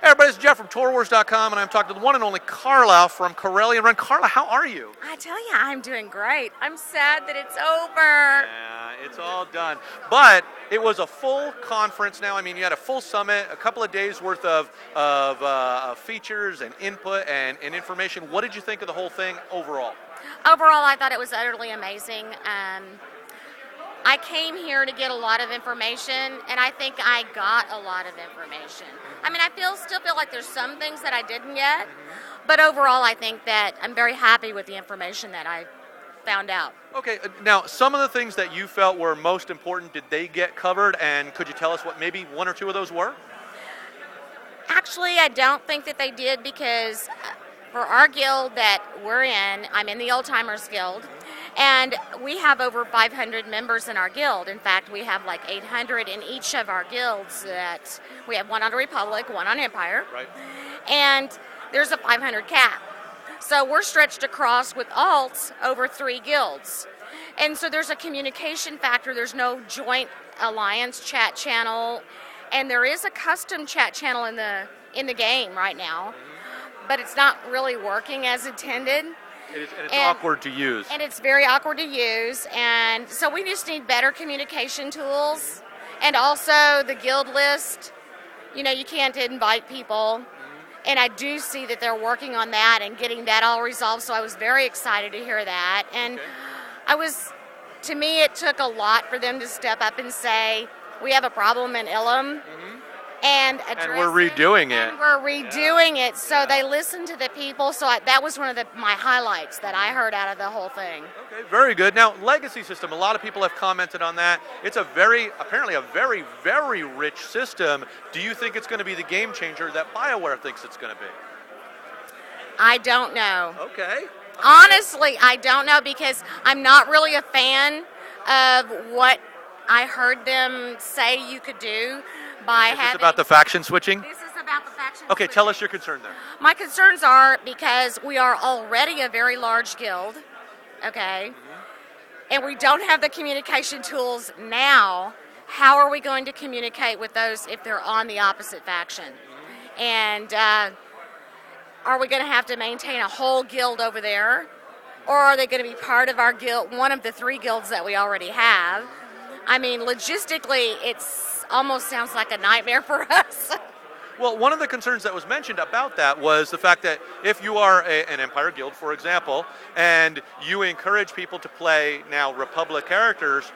Hey everybody, it's Jeff from TourWars.com, and I'm talking to the one and only Carla from Corelli and Run. Carla, how are you? I tell you, I'm doing great. I'm sad that it's over. Yeah, it's all done. But it was a full conference now. I mean, you had a full summit, a couple of days worth of features and input and information. What did you think of the whole thing overall? Overall, I thought it was utterly amazing. I came here to get a lot of information, and I think I got a lot of information. I mean, I still feel like there's some things that I didn't get, but overall, I think that I'm very happy with the information that I found out. Okay, now some of the things that you felt were most important, did they get covered? And could you tell us what maybe one or two of those were? Actually, I don't think that they did, because for our guild that we're in, I'm in the Old Timers Guild, and we have over 500 members in our guild. In fact, we have like 800 in each of our guilds. That we have one on Republic, one on Empire, right? And there's a 500 cap. So we're stretched across with alts over 3 guilds. And so there's a communication factor. There's no joint alliance chat channel, and there is a custom chat channel in the game right now, but it's not really working as intended. It's awkward to use. And it's very awkward to use, and so we just need better communication tools. And also the guild list, you can't invite people. And I do see that they're working on that and getting that all resolved, so I was very excited to hear that. And to me, it took a lot for them to step up and say, we have a problem in Ilum. And we're redoing it. And we're redoing it. So they listened to the people. So that was one of my highlights that I heard out of the whole thing. Okay, very good. Now, legacy system. A lot of people have commented on that. It's apparently a very, very rich system. Do you think it's going to be the game changer that BioWare thinks it's going to be? I don't know. Okay. Honestly, I don't know, because I'm not really a fan of what I heard them say you could do. Is this about the faction switching? This is about the faction switching. switching. Tell us your concern there. My concerns are because we are already a very large guild, okay? And we don't have the communication tools now. How are we going to communicate with those if they're on the opposite faction? And are we going to have to maintain a whole guild over there? Or are they going to be part of our guild, one of the 3 guilds that we already have? I mean, logistically, it's almost sounds like a nightmare for us. Well, one of the concerns that was mentioned about that was the fact that if you are an Empire guild, for example, and you encourage people to play now Republic characters,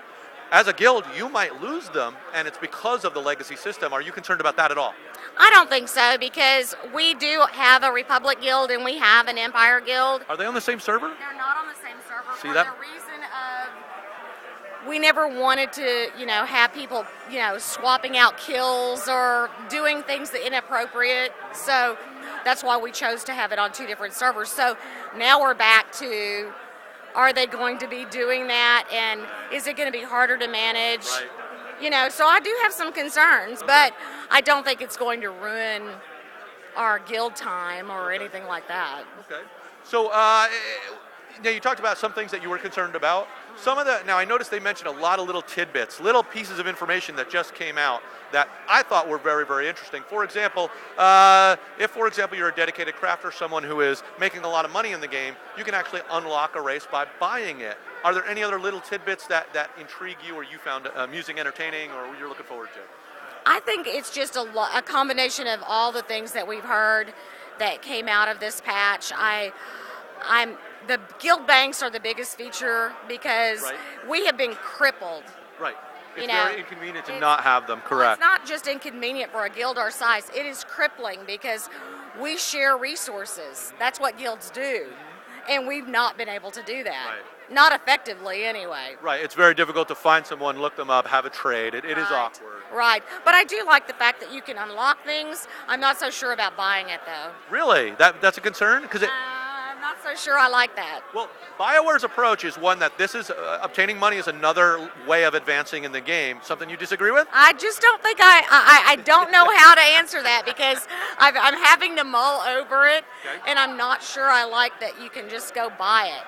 as a guild, you might lose them, and it's because of the legacy system. Are you concerned about that at all? I don't think so, because we do have a Republic guild and we have an Empire guild. Are they on the same server? They're not on the same server. See for that? the reason of we never wanted to, have people, swapping out kills or doing things that inappropriate. So that's why we chose to have it on 2 different servers. So now we're back to, are they going to be doing that, and is it going to be harder to manage? Right. So I do have some concerns, but I don't think it's going to ruin our guild time or anything like that. Okay. So now you talked about some things that you were concerned about. Now I noticed they mentioned a lot of little tidbits, little pieces of information that just came out that I thought were very, very interesting. For example, if, for example, you're a dedicated crafter, someone who is making a lot of money in the game, you can actually unlock a race by buying it. Are there any other little tidbits that intrigue you or you found amusing, entertaining, or you're looking forward to? I think it's just a combination of all the things that we've heard that came out of this patch. The guild banks are the biggest feature, because we have been crippled. Right. It's very inconvenient to not have them, correct. Well, it's not just inconvenient for a guild our size. It is crippling, because we share resources. That's what guilds do. And we've not been able to do that. Right. Not effectively, anyway. Right. It's very difficult to find someone, look them up, have a trade. It is awkward. Right. But I do like the fact that you can unlock things. I'm not so sure about buying it, though. Really? That's a concern? Because I'm not so sure I like that. Well, BioWare's approach is one that this is obtaining money is another way of advancing in the game. Something you disagree with? I just don't think I don't know how to answer that, because I'm having to mull over it, and I'm not sure I like that you can just go buy it.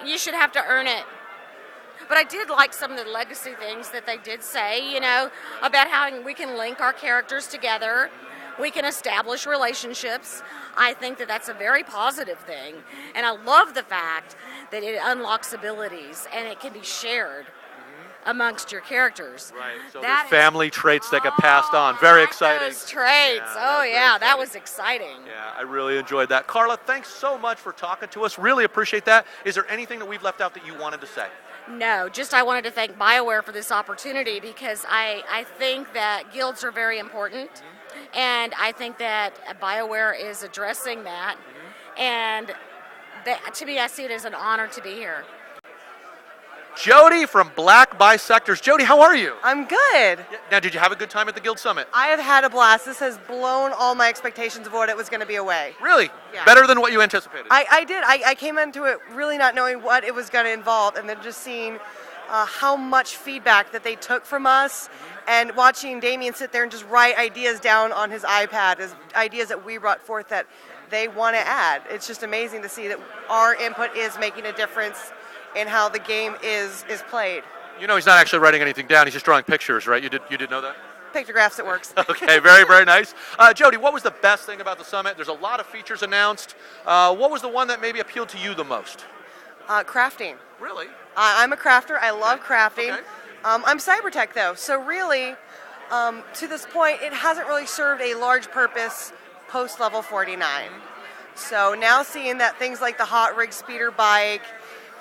You should have to earn it. But I did like some of the legacy things that they did say, about how we can link our characters together. we can establish relationships. I think that that's a very positive thing. And I love the fact that it unlocks abilities and it can be shared amongst your characters. Right. So That there's family traits that get passed on. Very exciting. Those traits. That was exciting. Yeah, I really enjoyed that. Carla, thanks so much for talking to us. Really appreciate that. Is there anything that we've left out that you wanted to say? No, just I wanted to thank BioWare for this opportunity because I think that guilds are very important, and I think that BioWare is addressing that, and that, to me, I see it as an honor to be here. Jody from Black Bisectors. Jody, how are you? I'm good. Now, did you have a good time at the Guild Summit? I have had a blast. This has blown all my expectations of what it was going to be away. Really? Yeah. Better than what you anticipated? I did. I came into it really not knowing what it was going to involve, and then just seeing how much feedback that they took from us, and watching Damien sit there and just write ideas down on his iPad, as ideas that we brought forth that they want to add. It's just amazing to see that our input is making a difference in how the game is played. You know he's not actually writing anything down, he's just drawing pictures, right? You did know that? Pictographs, it works. Okay, very, very nice. Jody, what was the best thing about the summit? There's a lot of features announced. What was the one that maybe appealed to you the most? Crafting. Really? I'm a crafter. I love crafting. Okay. I'm cybertech though, so really, to this point, it hasn't really served a large purpose post level 49. So now seeing that things like the hot rig speeder bike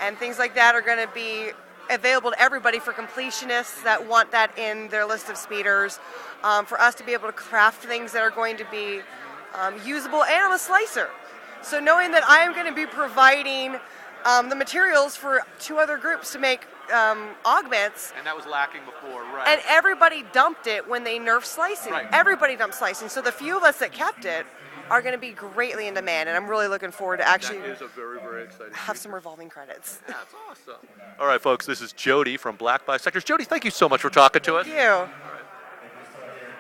and things like that are going to be available to everybody for completionists that want that in their list of speeders, for us to be able to craft things that are going to be usable, and I'm a slicer. So knowing that I am going to be providing the materials for 2 other groups to make augments. And that was lacking before, right? And everybody dumped it when they nerfed slicing. Right. Everybody dumped slicing. So the few of us that kept it are going to be greatly in demand, and I'm really looking forward to actually That is a very, very exciting have some revolving credits. That's awesome. All right, folks, this is Jody from Black Bisectors. Jody, thank you so much for talking to us. Thank you.